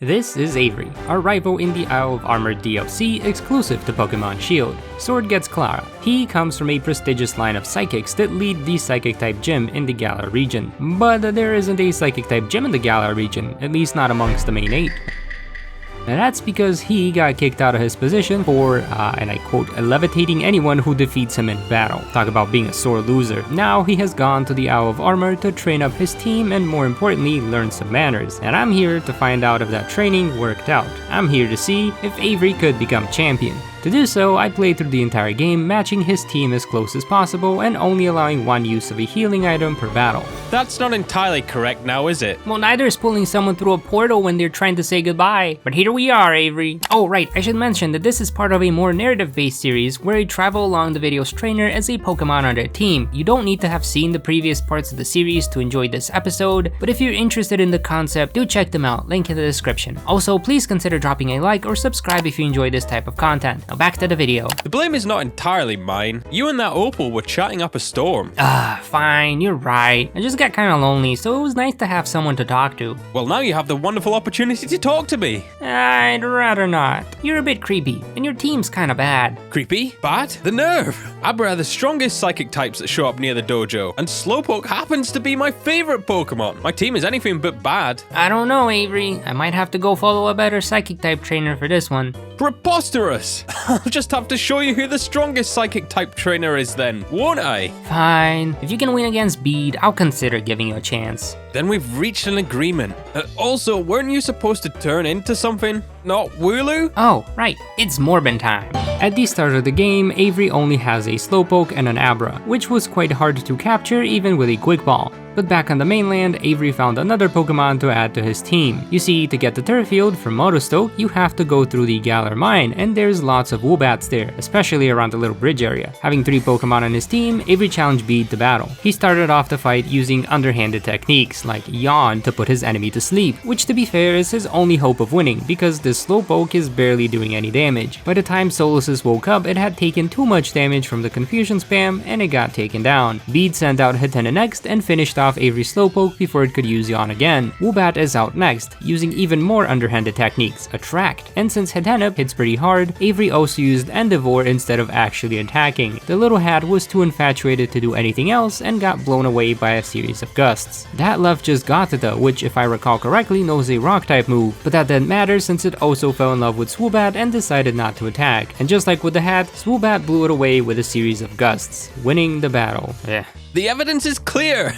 This is Avery, our rival in the Isle of Armor DLC exclusive to Pokemon Shield. Sword gets Clara. He comes from a prestigious line of psychics that lead the Psychic-type gym in the Galar region. But there isn't a Psychic-type gym in the Galar region, at least not amongst the main 8. And that's because he got kicked out of his position for, and I quote, levitating anyone who defeats him in battle. Talk about being a sore loser. Now he has gone to the Isle of Armor to train up his team and more importantly, learn some manners. And I'm here to find out if that training worked out. I'm here to see if Avery could become champion. To do so, I played through the entire game, matching his team as close as possible and only allowing one use of a healing item per battle. That's not entirely correct now, is it? Well, neither is pulling someone through a portal when they're trying to say goodbye. But here we are, Avery. Oh right, I should mention that this is part of a more narrative-based series where I travel along the video's trainer as a Pokemon on their team. You don't need to have seen the previous parts of the series to enjoy this episode, but if you're interested in the concept, do check them out, link in the description. Also, please consider dropping a like or subscribe if you enjoy this type of content. Now back to the video. The blame is not entirely mine. You and that Opal were chatting up a storm. Fine, you're right. I just got kinda lonely, so it was nice to have someone to talk to. Well, now you have the wonderful opportunity to talk to me. I'd rather not. You're a bit creepy, and your team's kinda bad. Creepy? Bad? The nerve! Abra are the strongest psychic types that show up near the dojo, and Slowpoke happens to be my favorite Pokemon. My team is anything but bad. I don't know, Avery. I might have to go follow a better psychic type trainer for this one. Preposterous! I'll just have to show you who the strongest psychic type trainer is then, won't I? Fine. If you can win against Bede, I'll consider giving you a chance. Then we've reached an agreement. Also, weren't you supposed to turn into something? Not Wooloo? Oh, right. It's Morbin time. At the start of the game, Avery only has a Slowpoke and an Abra, which was quite hard to capture even with a Quick Ball. But back on the mainland, Avery found another Pokemon to add to his team. You see, to get the Turf Field from Motostoke, you have to go through the Galar Mine, and there's lots of Woobats there, especially around the little bridge area. Having 3 Pokemon on his team, Avery challenged Bede to battle. He started off the fight using underhanded techniques, like Yawn to put his enemy to sleep, which to be fair is his only hope of winning, because this Slowpoke is barely doing any damage. By the time Solosis woke up, it had taken too much damage from the confusion spam, and it got taken down. Bede sent out Hatena next, and finished off Avery's Slowpoke before it could use Yawn again. Woobat is out next, using even more underhanded techniques, Attract, and since Hatena hits pretty hard, Avery also used Endeavor instead of actually attacking. The little hat was too infatuated to do anything else and got blown away by a series of gusts. That left just Gothita, which if I recall correctly knows a rock type move, but that didn't matter since it also fell in love with Swoobat and decided not to attack. And just like with the hat, Swoobat blew it away with a series of gusts, winning the battle. The evidence is clear!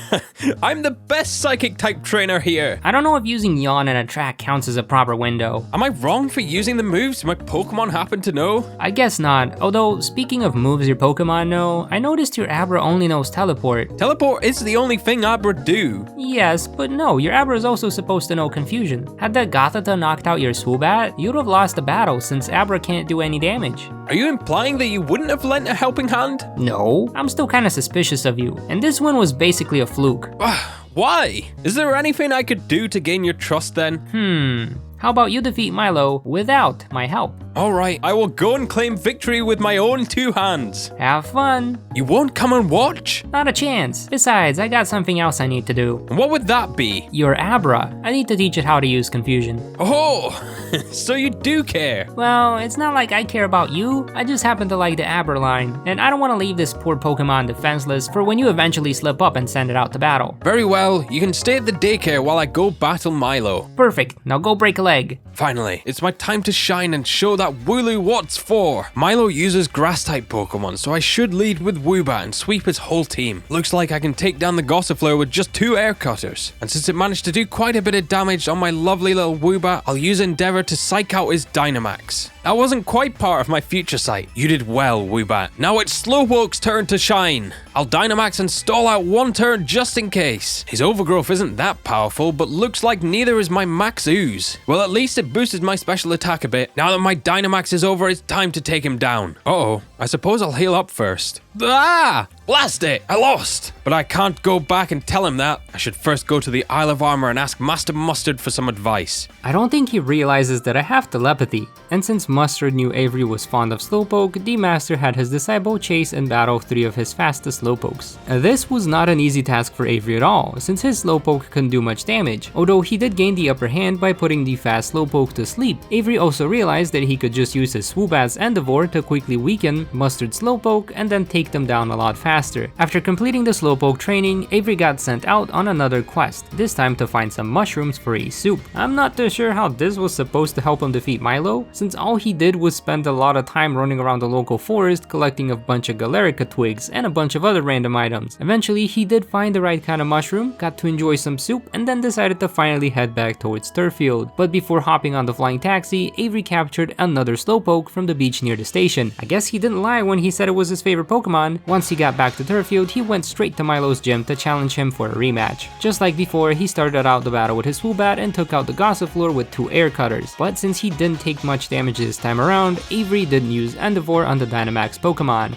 I'm the best psychic type trainer here! I don't know if using Yawn and Attract counts as a proper window. Am I wrong for using the moves my Pokemon happen to know? I guess not, although speaking of moves your Pokemon know, I noticed your Abra only knows Teleport. Teleport is the only thing Abra do. Yes, but no, your Abra is also supposed to know Confusion. Had that Gothita knocked out your Swoobat, you'd have lost the battle since Abra can't do any damage. Are you implying that you wouldn't have lent a helping hand? No, I'm still kinda suspicious of you, and this one was basically a fluke. Why? Is there anything I could do to gain your trust then? How about you defeat Milo without my help? Alright, I will go and claim victory with my own 2 hands. Have fun. You won't come and watch? Not a chance. Besides, I got something else I need to do. And what would that be? Your Abra. I need to teach it how to use Confusion. Oh, so you do care. Well, it's not like I care about you. I just happen to like the Abra line, and I don't want to leave this poor Pokemon defenseless for when you eventually slip up and send it out to battle. Very well, you can stay at the daycare while I go battle Milo. Perfect. Now go break a leg. Finally, it's my time to shine and show that Wooloo what's for. Milo uses grass-type Pokemon, so I should lead with Woobat and sweep his whole team. Looks like I can take down the Gossifleur with just 2 air cutters. And since it managed to do quite a bit of damage on my lovely little Woobat, I'll use Endeavor to psych out his Dynamax. That wasn't quite part of my future sight. You did well, Woobat. Now it's Slowpoke's turn to shine. I'll Dynamax and stall out 1 turn just in case. His Overgrowth isn't that powerful, but looks like neither is my Max Ooze. Well, at least it boosted my special attack a bit. Now that my Dynamax is over, it's time to take him down. Uh-oh, I suppose I'll heal up first. Ah! Blast it! I lost! But I can't go back and tell him that. I should first go to the Isle of Armor and ask Master Mustard for some advice. I don't think he realizes that I have telepathy, and since Mustard knew Avery was fond of Slowpoke, the Master had his disciple chase and battle 3 of his fastest Slowpokes. This was not an easy task for Avery at all, since his Slowpoke couldn't do much damage, although he did gain the upper hand by putting the fast Slowpoke to sleep. Avery also realized that he could just use his Swoobats Endeavor to quickly weaken Mustard's Slowpoke and then take them down a lot faster. After completing the Slowpoke training, Avery got sent out on another quest, this time to find some mushrooms for a soup. I'm not too sure how this was supposed to help him defeat Milo, since all he did was spend a lot of time running around the local forest collecting a bunch of Galerica twigs and a bunch of other random items. Eventually, he did find the right kind of mushroom, got to enjoy some soup, and then decided to finally head back towards Turffield. But before hopping on the flying taxi, Avery captured another Slowpoke from the beach near the station. I guess he didn't lie when he said it was his favorite Pokemon. Once he got back to Turffield, he went straight to Milo's gym to challenge him for a rematch. Just like before, he started out the battle with his Swoobat and took out the Gossifleur with 2 air cutters. But since he didn't take much damage this time around, Avery didn't use Endeavor on the Dynamax Pokemon.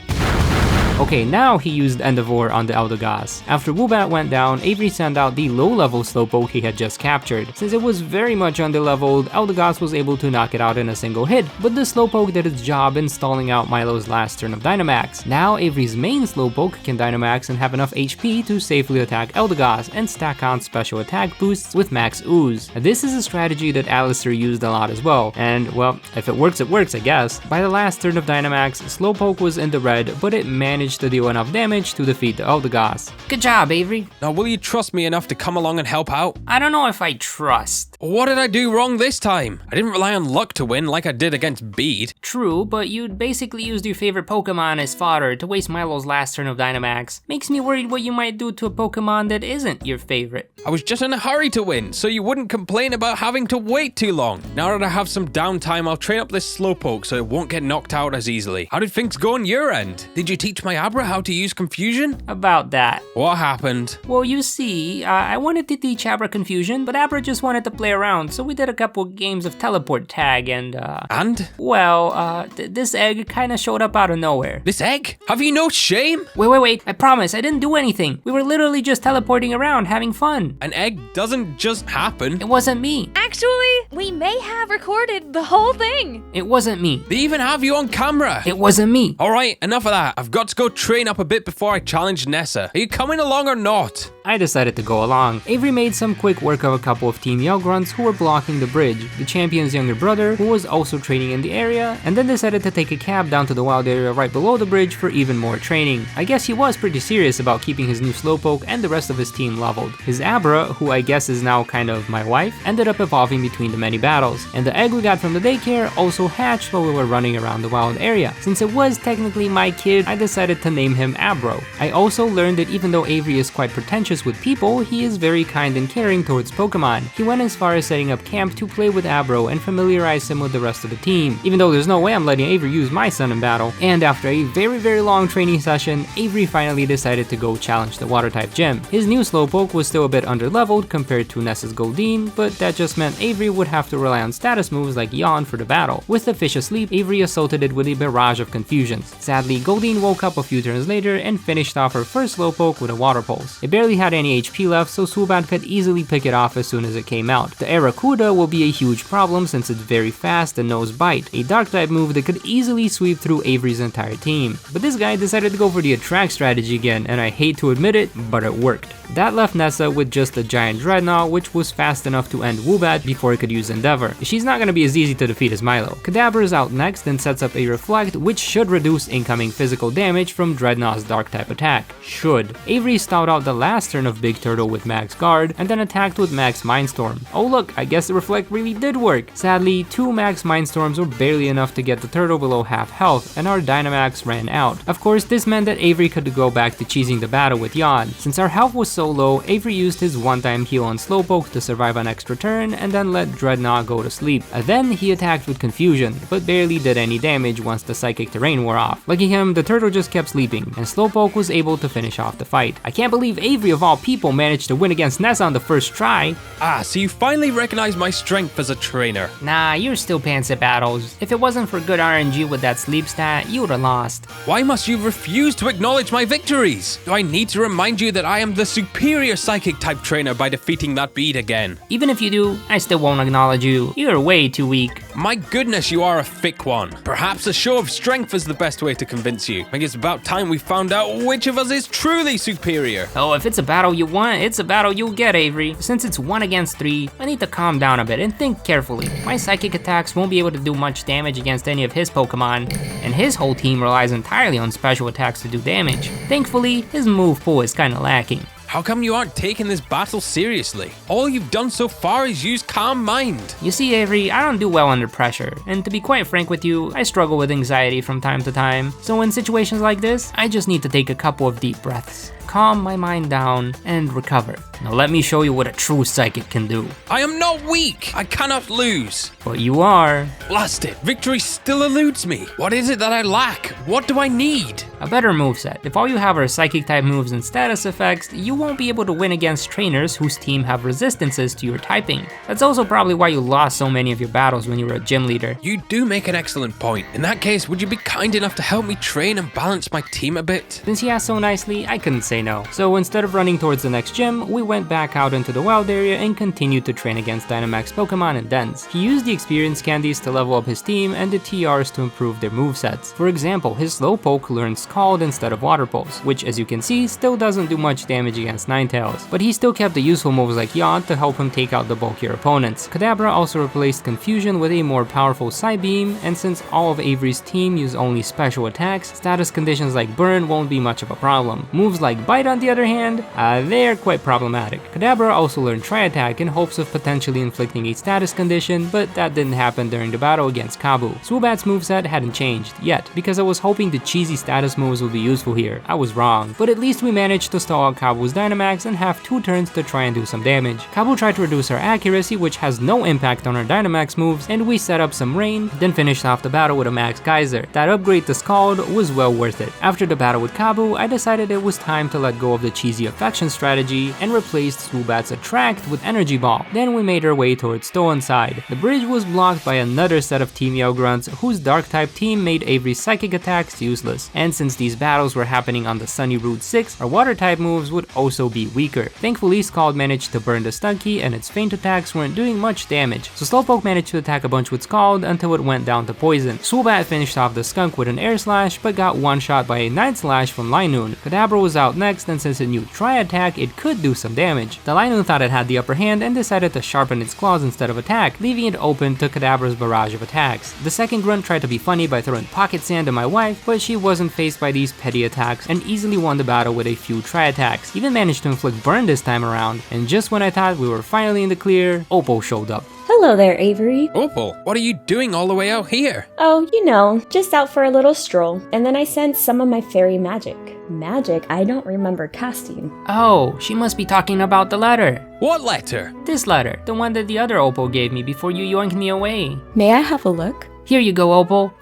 Okay, now he used Endeavor on the Eldegoss. After Woobat went down, Avery sent out the low-level Slowpoke he had just captured. Since it was very much underleveled, Eldegoss was able to knock it out in a single hit, but the Slowpoke did its job in stalling out Milo's last turn of Dynamax. Now Avery's main Slowpoke can Dynamax and have enough HP to safely attack Eldegoss and stack on special attack boosts with Max Ooze. This is a strategy that Alistair used a lot as well, and well, if it works, I guess. By the last turn of Dynamax, Slowpoke was in the red, but it managed to deal enough damage to defeat the Eldegoss. Good job, Avery. Now will you trust me enough to come along and help out? I don't know if I trust. What did I do wrong this time? I didn't rely on luck to win like I did against Bede. True, but you'd basically used your favorite Pokemon as fodder to waste Milo's last turn of Dynamax. Makes me worried what you might do to a Pokemon that isn't your favorite. I was just in a hurry to win, so you wouldn't complain about having to wait too long. Now that I have some downtime, I'll train up this Slowpoke so it won't get knocked out as easily. How did things go on your end? Did you teach my Abra how to use Confusion? About that. What happened? Well, you see, I wanted to teach Abra Confusion, but Abra just wanted to play around, so we did a couple games of teleport tag and, And? Well, this egg kinda showed up out of nowhere. This egg? Have you no shame? Wait, I promise, I didn't do anything. We were literally just teleporting around, having fun. An egg doesn't just happen. It wasn't me. Actually, we may have recorded the whole thing. It wasn't me. They even have you on camera. It wasn't me. Alright, enough of that. I've got to go train up a bit before I challenge Nessa. Are you coming along or not? I decided to go along. Avery made some quick work of a couple of Team Yell Grunts who were blocking the bridge, the champion's younger brother who was also training in the area, and then decided to take a cab down to the wild area right below the bridge for even more training. I guess he was pretty serious about keeping his new Slowpoke and the rest of his team leveled. His Abra, who I guess is now kind of my wife, ended up evolving between the many battles, and the egg we got from the daycare also hatched while we were running around the wild area. Since it was technically my kid, I decided to name him Abro. I also learned that even though Avery is quite pretentious with people, he is very kind and caring towards Pokemon. He went as far as setting up camp to play with Abro and familiarize him with the rest of the team, even though there's no way I'm letting Avery use my son in battle. And after a very long training session, Avery finally decided to go challenge the Water-type gym. His new Slowpoke was still a bit underleveled compared to Nessa's Goldeen, but that just meant Avery would have to rely on status moves like Yawn for the battle. With the fish asleep, Avery assaulted it with a barrage of confusions. Sadly, Goldeen woke up a few turns later and finished off her first Slowpoke with a Water Pulse. It barely had any HP left, so Swoobat could easily pick it off as soon as it came out. The Aracuda will be a huge problem since it's very fast and knows Bite, a Dark-type move that could easily sweep through Avery's entire team. But this guy decided to go for the attract strategy again, and I hate to admit it, but it worked. That left Nessa with just a giant Dreadnought, which was fast enough to end Woobat before it could use Endeavor. She's not gonna be as easy to defeat as Milo. Kadabra is out next and sets up a Reflect, which should reduce incoming physical damage from Dreadnought's Dark-type attack. Should. Avery stalled out the last turn of Big Turtle with Max Guard, and then attacked with Max Mindstorm. Oh look, I guess the Reflect really did work. Sadly, 2 Max Mindstorms were barely enough to get the turtle below half health, and our Dynamax ran out. Of course, this meant that Avery could go back to cheesing the battle with Yawn. Since our health was so low, Avery used his one-time heal on Slowpoke to survive an extra turn, and then let Dreadnought go to sleep. Then he attacked with Confusion, but barely did any damage once the Psychic Terrain wore off. Lucky him, the turtle just kept sleeping, and Slowpoke was able to finish off the fight. I can't believe Avery evolved of all people managed to win against Nessa on the first try. Ah, so you finally recognize my strength as a trainer. Nah, you're still pants at battles. If it wasn't for good RNG with that sleep stat, you would've lost. Why must you refuse to acknowledge my victories? Do I need to remind you that I am the superior psychic type trainer by defeating that beat again? Even if you do, I still won't acknowledge you. You're way too weak. My goodness, you are a thick one. Perhaps a show of strength is the best way to convince you. I think it's about time we found out which of us is truly superior. Oh, if it's a battle you want, it's a battle you'll get, Avery. Since it's 1 against 3, I need to calm down a bit and think carefully. My psychic attacks won't be able to do much damage against any of his Pokemon, and his whole team relies entirely on special attacks to do damage. Thankfully, his move pool is kinda lacking. How come you aren't taking this battle seriously? All you've done so far is use Calm Mind. You see, Avery, I don't do well under pressure, and to be quite frank with you, I struggle with anxiety from time to time. So in situations like this, I just need to take a couple of deep breaths, calm my mind down, and recover. Now let me show you what a true psychic can do. I am not weak. I cannot lose. But you are. Blast it. Victory still eludes me. What is it that I lack? What do I need? A better moveset. If all you have are psychic type moves and status effects, you won't be able to win against trainers whose team have resistances to your typing. That's also probably why you lost so many of your battles when you were a gym leader. You do make an excellent point. In that case, would you be kind enough to help me train and balance my team a bit? Since he asked so nicely, I couldn't say no. So instead of running towards the next gym, we went back out into the wild area and continued to train against Dynamax Pokemon and Dens. He used the experience candies to level up his team and the TRs to improve their movesets. For example, his Slowpoke learned Scald instead of Water Pulse, which as you can see still doesn't do much damage against Ninetales, but he still kept the useful moves like Yawn to help him take out the bulkier opponents. Kadabra also replaced Confusion with a more powerful Psybeam, and since all of Avery's team use only special attacks, status conditions like Burn won't be much of a problem. Moves like Bite on the other hand, they're quite problematic. Kadabra also learned Tri-Attack in hopes of potentially inflicting a status condition, but that didn't happen during the battle against Kabu. Swoobat's moveset hadn't changed yet, because I was hoping the cheesy status moves would be useful here. I was wrong, but at least we managed to stall out Kabu's Dynamax and have 2 turns to try and do some damage. Kabu tried to reduce our accuracy, which has no impact on our Dynamax moves, and we set up some rain, then finished off the battle with a Max Geyser. That upgrade to Scald was well worth it. After the battle with Kabu, I decided it was time to let go of the cheesy affection strategy and replaced Swoobat's Attract with Energy Ball. Then we made our way towards Stow-on-Side. The bridge was blocked by another set of Team Yell-Grunts whose Dark-type team made Avery's psychic attacks useless, and since these battles were happening on the Sunny Route 6, our Water-type moves would also be weaker. Thankfully, Scald managed to burn the Stunky and its feint attacks weren't doing much damage, so Slowpoke managed to attack a bunch with Scald until it went down to Poison. Swoobat finished off the Skunk with an Air Slash but got one-shot by a Night Slash from Linoon. Kadabra was out next, and since it knew Tri-Attack, it could do some damage. The Linoon thought it had the upper hand and decided to sharpen its claws instead of attack, leaving it open to Kadabra's barrage of attacks. The second grunt tried to be funny by throwing pocket sand at my wife, but she wasn't faced by these petty attacks and easily won the battle with a few Tri-Attacks. Even managed to inflict burn this time around, and just when I thought we were finally in the clear, Opal showed up. Hello there, Avery. Opal, what are you doing all the way out here? Oh, you know, just out for a little stroll, and then I sensed some of my fairy magic. Magic I don't remember casting. Oh, she must be talking about the letter. What letter? This letter, the one that the other Opal gave me before you yoinked me away. May I have a look? Here you go, Opal.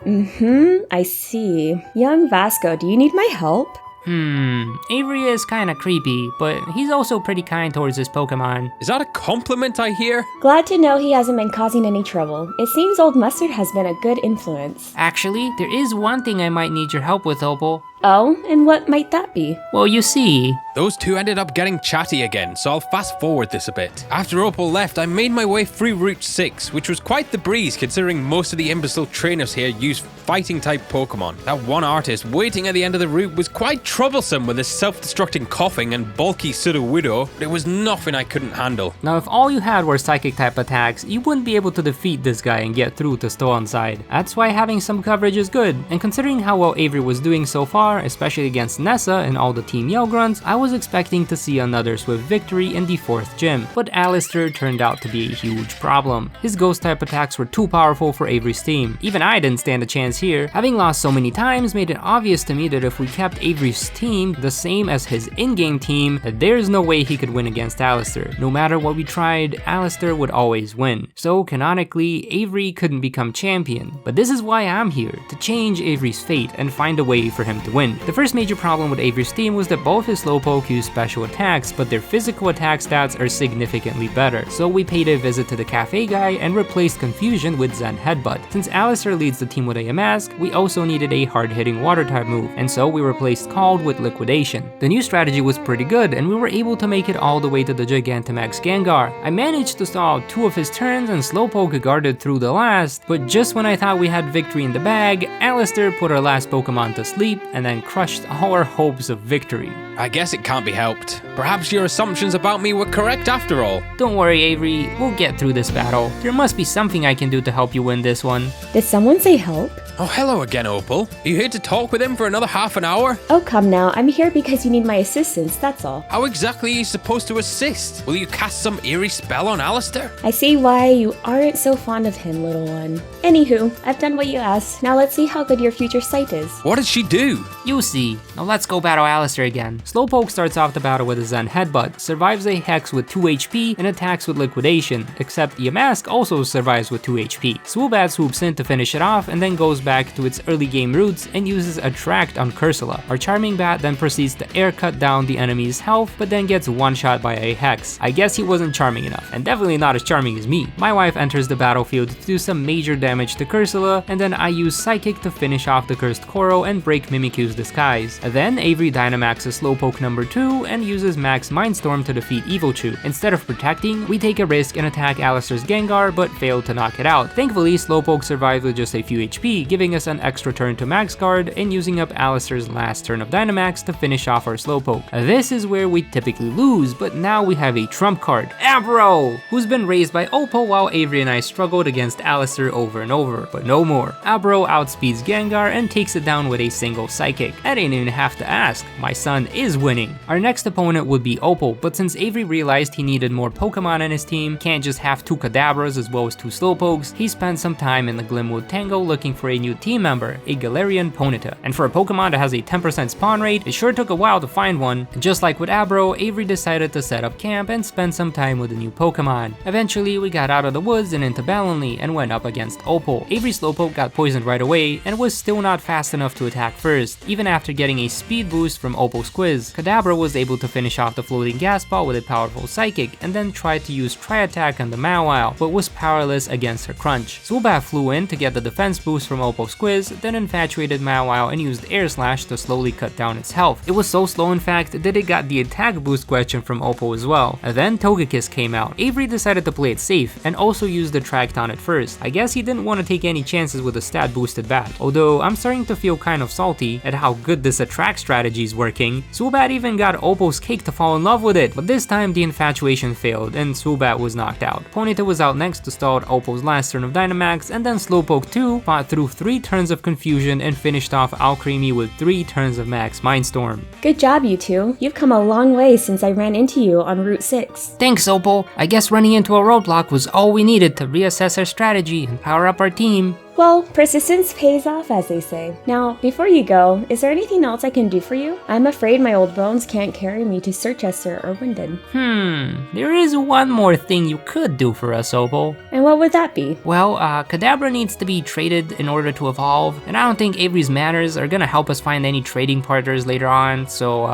I see. Young Vasko, do you need my help? Avery is kinda creepy, but he's also pretty kind towards his Pokemon. Is that a compliment I hear? Glad to know he hasn't been causing any trouble. It seems Old Mustard has been a good influence. Actually, there is one thing I might need your help with, Opal. Oh, and what might that be? Well, you see, Those two ended up getting chatty again, so I'll fast forward this a bit. After Opal left, I made my way through Route 6, which was quite the breeze considering most of the imbecile trainers here use fighting type Pokemon. That one artist waiting at the end of the route was quite troublesome with his self-destructing coughing and bulky Sudowoodo, but it was nothing I couldn't handle. now if all you had were psychic type attacks, you wouldn't be able to defeat this guy and get through to Stow-on-Side. That's why having some coverage is good, and considering how well Avery was doing so far, especially against Nessa and all the Team Yell-Grunts, I was expecting to see another swift victory in the 4th gym, but Alistair turned out to be a huge problem. His ghost type attacks were too powerful for Avery's team. Even I didn't stand a chance here. Having lost so many times made it obvious to me that if we kept Avery's team the same as his in-game team, that there's no way he could win against Alistair. No matter what we tried, Alistair would always win. So canonically, Avery couldn't become champion. But this is why I'm here, to change Avery's fate and find a way for him to win. win. The first major problem with Avery's team was that both his Slowpoke use special attacks, but their physical attack stats are significantly better. So we paid a visit to the cafe guy and replaced Confusion with Zen Headbutt. Since Alistair leads the team with a mask, we also needed a hard-hitting water type move, and so we replaced Called with Liquidation. The new strategy was pretty good, and we were able to make it all the way to the Gigantamax Gengar. I managed to stall 2 of his turns and Slowpoke guarded through the last, but just when I thought we had victory in the bag, Alistair put our last Pokemon to sleep and then crushed all our hopes of victory. I guess it can't be helped. Perhaps your assumptions about me were correct after all. Don't worry, Avery, we'll get through this battle. There must be something I can do to help you win this one. Did someone say help? Oh, hello again, Opal. Are you here to talk with him for another half an hour? Oh, come now. I'm here because you need my assistance, that's all. How exactly are you supposed to assist? Will you cast some eerie spell on Alistair? I see why you aren't so fond of him, little one. Anywho, I've done what you asked. Now let's see how good your future sight is. What did she do? You see. Now let's go battle Alistair again. Slowpoke starts off the battle with a Zen Headbutt, survives a Hex with 2 HP, and attacks with Liquidation, except Yamask also survives with 2 HP. Swoobat swoops in to finish it off and then goes back to its early game roots and uses Attract on Cursula. Our Charming Bat then proceeds to air cut down the enemy's health, but then gets one-shot by a Hex. I guess he wasn't charming enough, and definitely not as charming as me. My wife enters the battlefield to do some major damage to Cursula, and then I use Psychic to finish off the cursed Koro and break Mimikyu's disguise. Then Avery Dynamaxes Slowpoke number 2 and uses Max Mindstorm to defeat Evilchew. Instead of protecting, we take a risk and attack Alistair's Gengar, but fail to knock it out. Thankfully, Slowpoke survived with just a few HP, giving us an extra turn to Max Guard and using up Alistair's last turn of Dynamax to finish off our Slowpoke. This is where we typically lose, but now we have a trump card, Abro, who's been raised by Opal while Avery and I struggled against Alistair over and over, but no more. Abro outspeeds Gengar and takes it down with a single Psychic. I didn't even have to ask, my son is winning. Our next opponent would be Opal, but since Avery realized he needed more Pokemon in his team, can't just have 2 Kadabras as well as 2 Slowpokes, he spent some time in the Glimwood Tangle looking for a new team member, a Galarian Ponyta. And for a Pokemon that has a 10% spawn rate, it sure took a while to find one. And just like with Abro, Avery decided to set up camp and spend some time with a new Pokemon. Eventually, we got out of the woods and into Balonley and went up against Opal. Avery's Slowpoke got poisoned right away and was still not fast enough to attack first, even after getting a speed boost from Opal's quiz. Kadabra was able to finish off the floating gas ball with a powerful Psychic and then tried to use Tri-Attack on the Mawile, but was powerless against her Crunch. Swoobat flew in to get the defense boost from Opal's quiz, then infatuated Mawile and used Air Slash to slowly cut down its health. It was so slow in fact that it got the attack boost question from Opal as well. And then Togekiss came out. Avery decided to play it safe and also used Attract on it first. I guess he didn't want to take any chances with a stat boosted bat, although I'm starting to feel kind of salty at how good this Attract strategy is working. Swoobat even got Opal's cake to fall in love with it, but this time the infatuation failed and Swoobat was knocked out. Ponyta was out next to stall Opal's last turn of Dynamax, and then Slowpoke 2 fought through 3 turns of Confusion and finished off Alcremie with 3 turns of Max Mindstorm. Good job, you two. You've come a long way since I ran into you on Route 6. Thanks, Opal. I guess running into a roadblock was all we needed to reassess our strategy and power up our team. Well, persistence pays off, as they say. Now, before you go, is there anything else I can do for you? I'm afraid my old bones can't carry me to Circhester or Winden. There is one more thing you could do for us, Opal. And what would that be? Well, Kadabra needs to be traded in order to evolve, and I don't think Avery's manners are gonna help us find any trading partners later on, so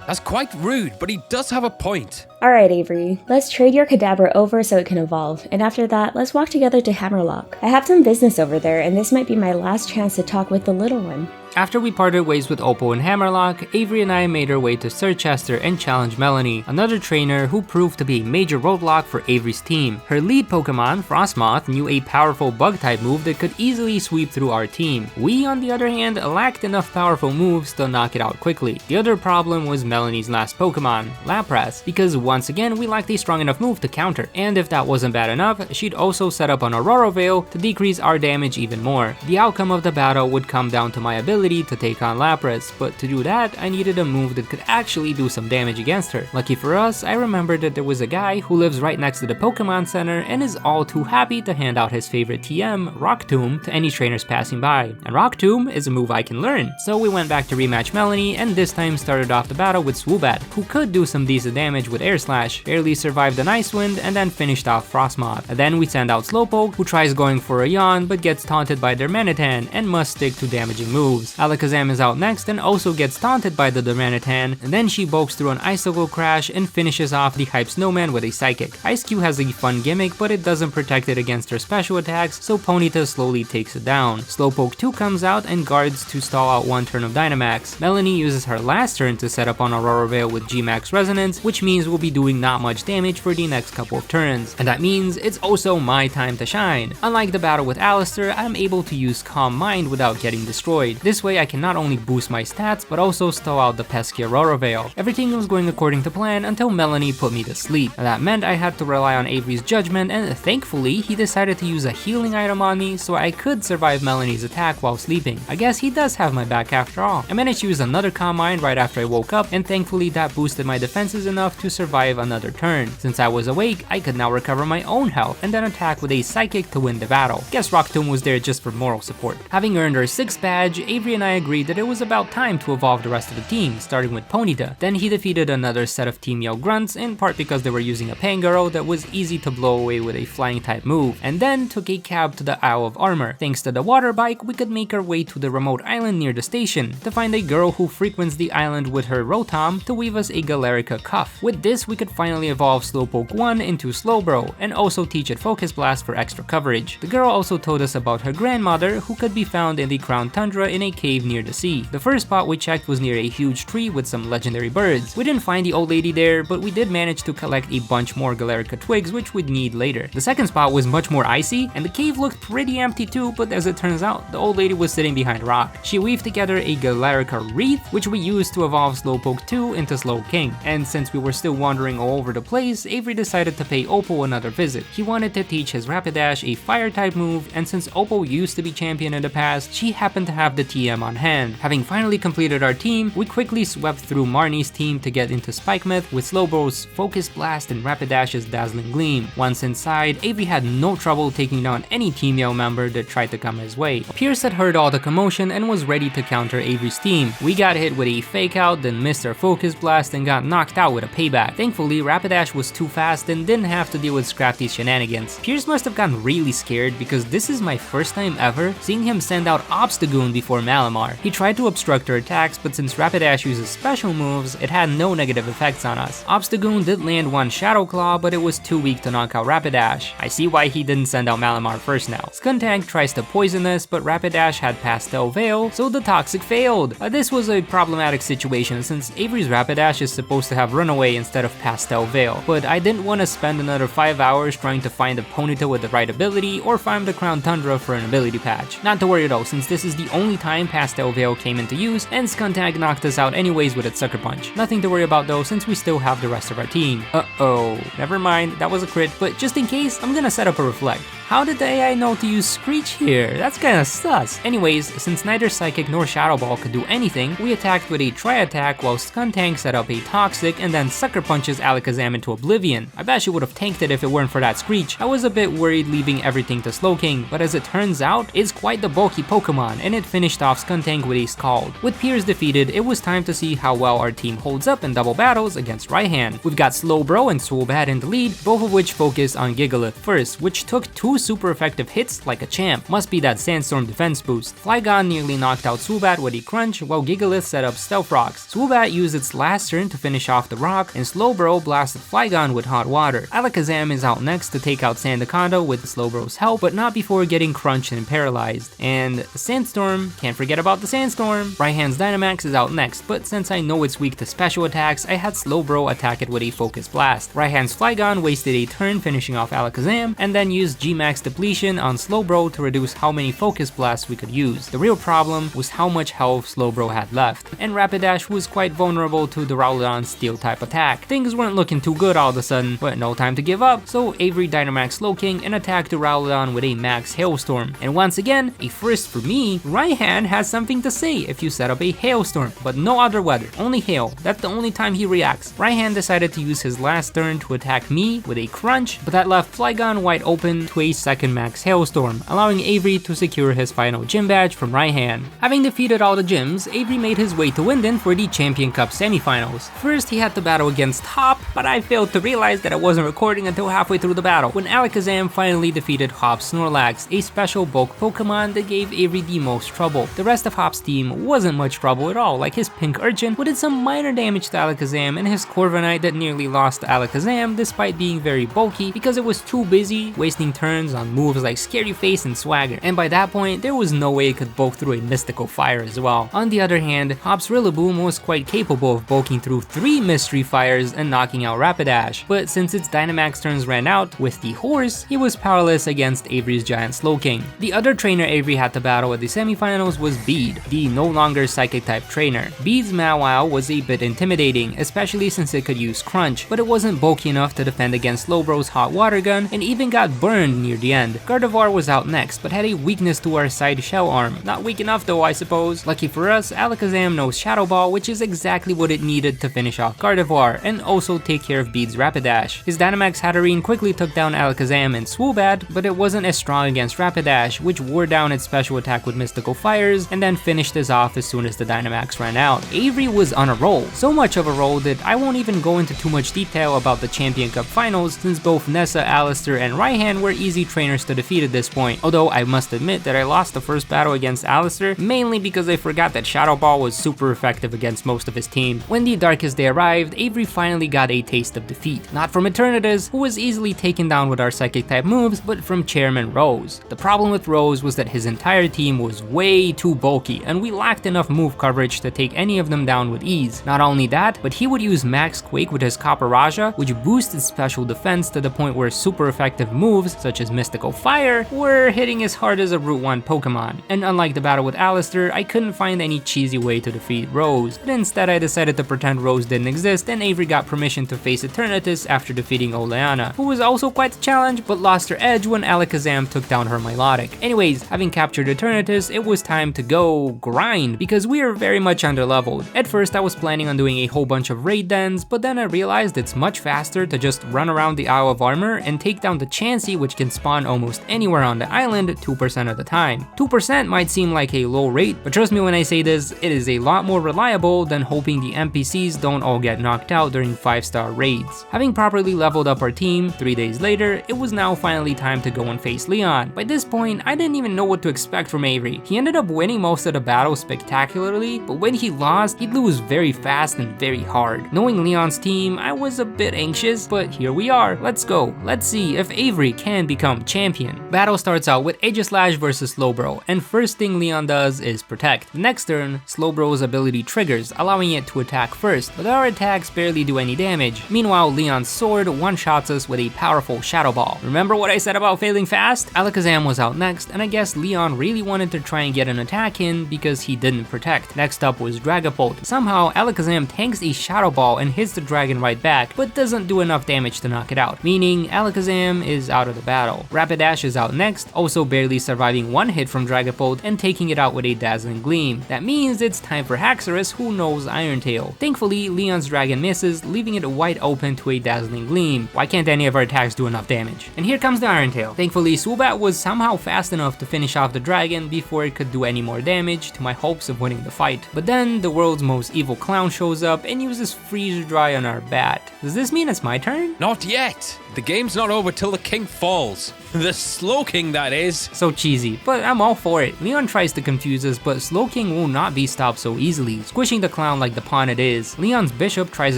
That's quite rude, but he does have a point. Alright, Avery. Let's trade your Kadabra over so it can evolve, and after that, let's walk together to Hammerlock. I have some business over there, and this might be my last chance to talk with the little one. After we parted ways with Opal and Hammerlock, Avery and I made our way to Circhester and challenged Melanie, another trainer who proved to be a major roadblock for Avery's team. Her lead Pokemon, Frostmoth, knew a powerful bug-type move that could easily sweep through our team. We, on the other hand, lacked enough powerful moves to knock it out quickly. The other problem was Melanie's last Pokemon, Lapras, because once again we lacked a strong enough move to counter, and if that wasn't bad enough, she'd also set up an Aurora Veil to decrease our damage even more. The outcome of the battle would come down to my ability to take on Lapras, but to do that, I needed a move that could actually do some damage against her. Lucky for us, I remembered that there was a guy who lives right next to the Pokemon Center and is all too happy to hand out his favorite TM, Rock Tomb, to any trainers passing by. And Rock Tomb is a move I can learn. So we went back to rematch Melanie, and this time started off the battle with Swoobat, who could do some decent damage with Air Slash, barely survived the Ice Wind, and then finished off Frostmoth. And then we send out Slowpoke, who tries going for a yawn but gets taunted by their Manitan and must stick to damaging moves. Alakazam is out next and also gets taunted by the Duranitan, and then she bulks through an Icicle Crash and finishes off the Hype Snowman with a Psychic. Ice Cube has a fun gimmick, but it doesn't protect it against her special attacks, so Ponyta slowly takes it down. Slowpoke 2 comes out and guards to stall out one turn of Dynamax. Melanie uses her last turn to set up on Aurora Veil with G-Max Resonance, which means we'll be doing not much damage for the next couple of turns. And that means it's also my time to shine. Unlike the battle with Alistair, I'm able to use Calm Mind without getting destroyed. This way I can not only boost my stats, but also stall out the pesky Aurora Veil. Everything was going according to plan until Melanie put me to sleep. That meant I had to rely on Avery's judgment, and thankfully he decided to use a healing item on me so I could survive Melanie's attack while sleeping. I guess he does have my back after all. I managed to use another Calm Mind right after I woke up, and thankfully that boosted my defenses enough to survive another turn. Since I was awake, I could now recover my own health and then attack with a Psychic to win the battle. Guess Rock Tomb was there just for moral support. Having earned her 6th badge, Avery and I agreed that it was about time to evolve the rest of the team, starting with Ponyta. Then he defeated another set of Team Yell Grunts, in part because they were using a Pangaro that was easy to blow away with a flying type move, and then took a cab to the Isle of Armor. Thanks to the water bike, we could make our way to the remote island near the station, to find a girl who frequents the island with her Rotom to weave us a Galarica cuff. With this, we could finally evolve Slowpoke 1 into Slowbro, and also teach it Focus Blast for extra coverage. The girl also told us about her grandmother, who could be found in the Crown Tundra in a cave near the sea. The first spot we checked was near a huge tree with some legendary birds. We didn't find the old lady there, but we did manage to collect a bunch more Galarica twigs, which we'd need later. The second spot was much more icy, and the cave looked pretty empty too, but as it turns out, the old lady was sitting behind a rock. She weaved together a Galarica wreath, which we used to evolve Slowpoke 2 into Slowking. And since we were still wandering all over the place, Avery decided to pay Opal another visit. He wanted to teach his Rapidash a fire type move, and since Opal used to be champion in the past, she happened to have the TM on hand. Having finally completed our team, we quickly swept through Marnie's team to get into Spikemouth with Slowbro's Focus Blast and Rapidash's Dazzling Gleam. Once inside, Avery had no trouble taking down any Team Yell member that tried to come his way. Pierce had heard all the commotion and was ready to counter Avery's team. We got hit with a Fake Out, then missed our Focus Blast and got knocked out with a Payback. Thankfully, Rapidash was too fast and didn't have to deal with Scrafty's shenanigans. Pierce must have gotten really scared because this is my first time ever seeing him send out Obstagoon before Malamar. He tried to obstruct her attacks, but since Rapidash uses special moves, it had no negative effects on us. Obstagoon did land one Shadow Claw, but it was too weak to knock out Rapidash. I see why he didn't send out Malamar first now. Skuntank tries to poison us, but Rapidash had Pastel Veil, so the Toxic failed. This was a problematic situation since Avery's Rapidash is supposed to have Runaway instead of Pastel Veil, but I didn't want to spend another 5 hours trying to find a Ponyta with the right ability or farm the Crown Tundra for an ability patch. Not to worry though, since this is the only time Pastel Veil came into use, and Skuntank knocked us out anyways with its Sucker Punch. Nothing to worry about though, since we still have the rest of our team. Uh-oh. Never mind, that was a crit, but just in case, I'm gonna set up a Reflect. How did the AI know to use Screech here? That's kinda sus. Anyways, since neither Psychic nor Shadow Ball could do anything, we attacked with a Tri-Attack while Skuntank set up a Toxic and then Sucker Punches Alakazam into Oblivion. I bet she would have tanked it if it weren't for that Screech. I was a bit worried leaving everything to Slowking, but as it turns out, it's quite the bulky Pokemon, and it finished off Skuntank with a Scald. With Pierce defeated, it was time to see how well our team holds up in double battles against Raihan. We've got Slowbro and Swoobat in the lead, both of which focus on Gigalith first, which took 2 super effective hits like a champ. Must be that Sandstorm defense boost. Flygon nearly knocked out Swoobat with a Crunch, while Gigalith set up Stealth Rocks. Swoobat used its last turn to finish off the rock, and Slowbro blasted Flygon with Hot Water. Alakazam is out next to take out Sandaconda with Slowbro's help, but not before getting crunched and paralyzed. And Sandstorm, can't forget about the Sandstorm. Raihan's Dynamax is out next, but since I know it's weak to special attacks, I had Slowbro attack it with a Focus Blast. Raihan's Flygon wasted a turn finishing off Alakazam, and then used G-Max Depletion on Slowbro to reduce how many Focus Blasts we could use. The real problem was how much health Slowbro had left, and Rapidash was quite vulnerable to Duraludon's Steel-type attack. Things weren't looking too good all of a sudden, but no time to give up, so Avery Dynamax Slowking and attacked Duraludon with a Max Hailstorm. And once again, a first for me, Raihan has something to say if you set up a Hailstorm, but no other weather, only hail. That's the only time he reacts. Raihan decided to use his last turn to attack me with a Crunch, but that left Flygon wide open to a second Max Hailstorm, allowing Avery to secure his final gym badge from Raihan. Having defeated all the gyms, Avery made his way to Winden for the Champion Cup semifinals. First, he had to battle against Hop, but I failed to realize that I wasn't recording until halfway through the battle, when Alakazam finally defeated Hop Snorlax, a special bulk Pokemon that gave Avery the most trouble. The rest of Hop's team wasn't much trouble at all, like his pink urchin who did some minor damage to Alakazam and his Corviknight that nearly lost to Alakazam despite being very bulky because it was too busy wasting turns on moves like Scary Face and Swagger, and by that point there was no way it could bulk through a Mystical Fire as well. On the other hand, Hop's Rillaboom was quite capable of bulking through 3 Mystery Fires and knocking out Rapidash, but since its Dynamax turns ran out with the horse, he was powerless against Avery's Giant Slowking. The other trainer Avery had to battle at the semifinals was Bede, the no longer Psychic type trainer. Bede's Mawile was a bit intimidating, especially since it could use Crunch, but it wasn't bulky enough to defend against Slowbro's Hot Water Gun and even got burned near the end. Gardevoir was out next, but had a weakness to our side shell arm. Not weak enough though, I suppose. Lucky for us, Alakazam knows Shadow Ball, which is exactly what it needed to finish off Gardevoir and also take care of Bede's Rapidash. His Dynamax Hatterene quickly took down Alakazam and Swoobat, but it wasn't as strong against Rapidash, which wore down its special attack with Mystical Fires and then finished us off as soon as the Dynamax ran out. Avery was on a roll, so much of a roll that I won't even go into too much detail about the Champion Cup finals since both Nessa, Alistair, and Raihan were easy trainers to defeat at this point, although I must admit that I lost the first battle against Alistair mainly because I forgot that Shadow Ball was super effective against most of his team. When the Darkest Day arrived, Avery finally got a taste of defeat, not from Eternatus, who was easily taken down with our Psychic type moves, but from Chairman Rose. The problem with Rose was that his entire team was way too bulky, and we lacked enough move coverage to take any of them down with ease. Not only that, but he would use Max Quake with his Copper Raja, which boosted special defense to the point where super effective moves, such as Mystical Fire, were hitting as hard as a Route 1 Pokemon. And unlike the battle with Alistair, I couldn't find any cheesy way to defeat Rose, but instead I decided to pretend Rose didn't exist, and Avery got permission to face Eternatus after defeating Oleana, who was also quite the challenge, but lost her edge when Alakazam took down her Milotic. Anyways, having captured Eternatus, it was time to go grind, because we are very much underleveled. At first I was planning on doing a whole bunch of raid dens, but then I realized it's much faster to just run around the Isle of Armor and take down the Chansey, which can spawn almost anywhere on the island 2% of the time. 2% might seem like a low rate, but trust me when I say this, it is a lot more reliable than hoping the NPCs don't all get knocked out during 5-star raids. Having properly leveled up our team, 3 days later, it was now finally time to go and face Leon. By this point, I didn't even know what to expect from Avery. He ended up winning most of the battles spectacularly, but when he lost, he'd lose very fast and very hard. Knowing Leon's team, I was a bit anxious, but here we are. Let's go. Let's see if Avery can become champion. Battle starts out with Aegislash versus Slowbro, and first thing Leon does is protect. The next turn, Slowbro's ability triggers, allowing it to attack first, but our attacks barely do any damage. Meanwhile, Leon's sword one-shots us with a powerful Shadow Ball. Remember what I said about failing fast? Alakazam was out next, and I guess Leon really wanted to try and get an attack in because he didn't protect. Next up was Dragapult. Somehow, Alakazam tanks a Shadow Ball and hits the dragon right back, but doesn't do enough damage to knock it out, meaning Alakazam is out of the battle. Rapidash is out next, also barely surviving one hit from Dragapult and taking it out with a Dazzling Gleam. That means it's time for Haxorus, who knows Iron Tail. Thankfully, Leon's dragon misses, leaving it wide open to a Dazzling Gleam. Why can't any of our attacks do enough damage? And here comes the Iron Tail. Thankfully, Swoobat was somehow fast enough to finish off the dragon before it could do any more damage to my hopes of winning the fight. But then, the world's most evil clown shows up and uses Freeze Dry on our bat. Does this mean it's my turn? Not yet! The game's not over till the king falls. The Slowking, that is. So cheesy, but I'm all for it. Leon tries to confuse us, but Slowking will not be stopped so easily, squishing the clown like the pawn it is. Leon's Bishop tries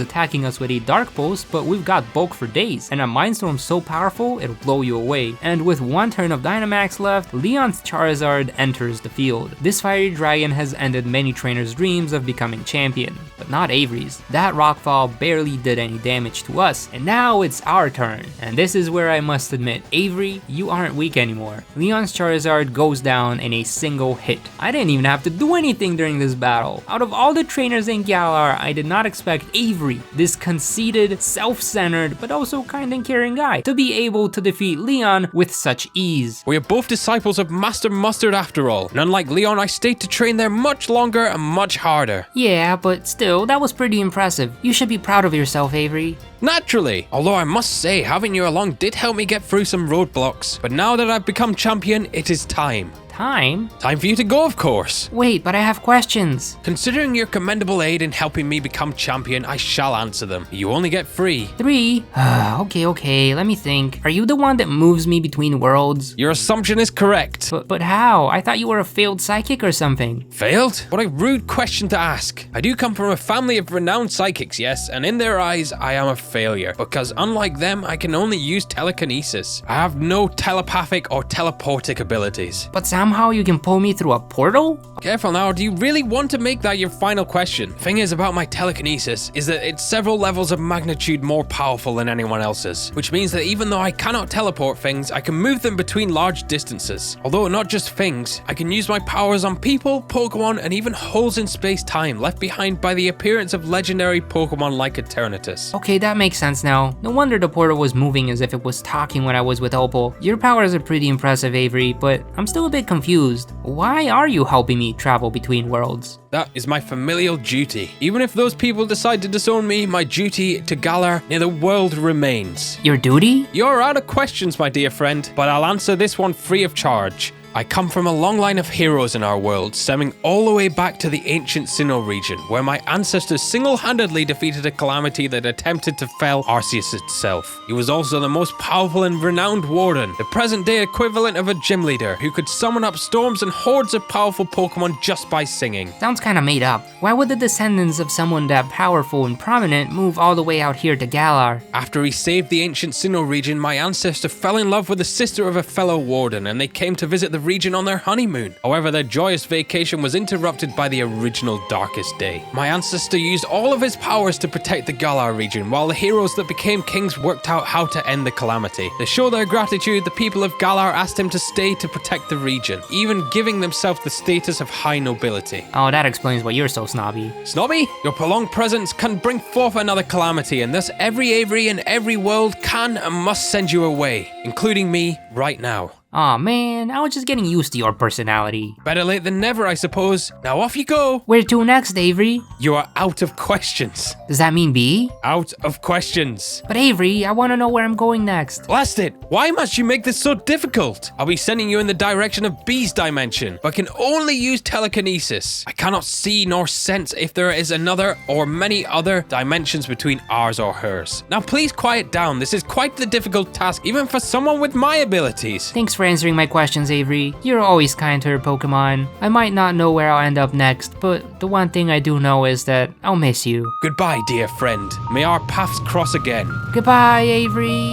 attacking us with a Dark Pulse, but we've got bulk for days, and a Mindstorm so powerful it'll blow you away. And with one turn of Dynamax left, Leon's Charizard enters the field. This fiery dragon has ended many trainers' dreams of becoming champion, but not Avery's. That Rockfall barely did any damage to us, and now it's our turn. And this is where I must admit, Avery, you aren't weak anymore. Leon's Charizard goes down in a single hit. I didn't even have to do anything during this battle. Out of all the trainers in Galar, I did not expect Avery, this conceited, self-centered, but also kind and caring guy, to be able to defeat Leon with such ease. We are both disciples of Master Mustard after all, and unlike Leon, I stayed to train there much longer and much harder. Yeah, but still, that was pretty impressive. You should be proud of yourself, Avery. Naturally, although I must say having you along did help me get through some roadblocks, but now that I've become champion, it is time. Time? Time for you to go, of course. Wait, but I have questions. Considering your commendable aid in helping me become champion, I shall answer them. You only get 3. 3? Okay, let me think. Are you the one that moves me between worlds? Your assumption is correct. But how? I thought you were a failed psychic or something. Failed? What a rude question to ask. I do come from a family of renowned psychics, yes, and in their eyes, I am a failure, because unlike them, I can only use telekinesis. I have no telepathic or teleportic abilities. But somehow you can pull me through a portal? Careful now, do you really want to make that your final question? Thing is about my telekinesis is that it's several levels of magnitude more powerful than anyone else's, which means that even though I cannot teleport things, I can move them between large distances. Although not just things, I can use my powers on people, Pokemon, and even holes in space-time left behind by the appearance of legendary Pokemon like Eternatus. Okay, that makes sense now. No wonder the portal was moving as if it was talking when I was with Opal. Your powers are pretty impressive, Avery, but I'm still a bit confused. Why are you helping me travel between worlds? That is my familial duty. Even if those people decide to disown me, my duty to Galar near the world remains. Your duty? You're out of questions, my dear friend, but I'll answer this one free of charge. I come from a long line of heroes in our world, stemming all the way back to the ancient Sinnoh region, where my ancestors single-handedly defeated a calamity that attempted to fell Arceus itself. He was also the most powerful and renowned warden, the present-day equivalent of a gym leader, who could summon up storms and hordes of powerful Pokemon just by singing. Sounds kinda made up. Why would the descendants of someone that powerful and prominent move all the way out here to Galar? After he saved the ancient Sinnoh region, my ancestor fell in love with the sister of a fellow warden, and they came to visit the region on their honeymoon. However, their joyous vacation was interrupted by the original darkest day. My ancestor used all of his powers to protect the Galar region, while the heroes that became kings worked out how to end the calamity. To show their gratitude, the people of Galar asked him to stay to protect the region, even giving themselves the status of high nobility. Oh, that explains why you're so snobby. Snobby? Your prolonged presence can bring forth another calamity, and thus every Avery in every world can and must send you away, including me right now. Aw man, I was just getting used to your personality. Better late than never, I suppose. Now off you go. Where to next, Avery? You are out of questions. Does that mean B? Out of questions. But Avery, I wanna know where I'm going next. Blast it! Why must you make this so difficult? I'll be sending you in the direction of B's dimension, but can only use telekinesis. I cannot see nor sense if there is another or many other dimensions between ours or hers. Now please quiet down. This is quite the difficult task, even for someone with my abilities. Thanks for answering my questions, Avery. You're always kind to her Pokemon. I might not know where I'll end up next, but the one thing I do know is that I'll miss you. Goodbye, dear friend. May our paths cross again. Goodbye, Avery.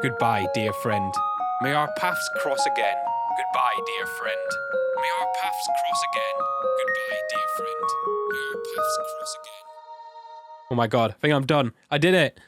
Goodbye, dear friend. May our paths cross again. Goodbye, dear friend. May our paths cross again. Goodbye, dear friend. May our paths cross again. Oh my god, I think I'm done. I did it.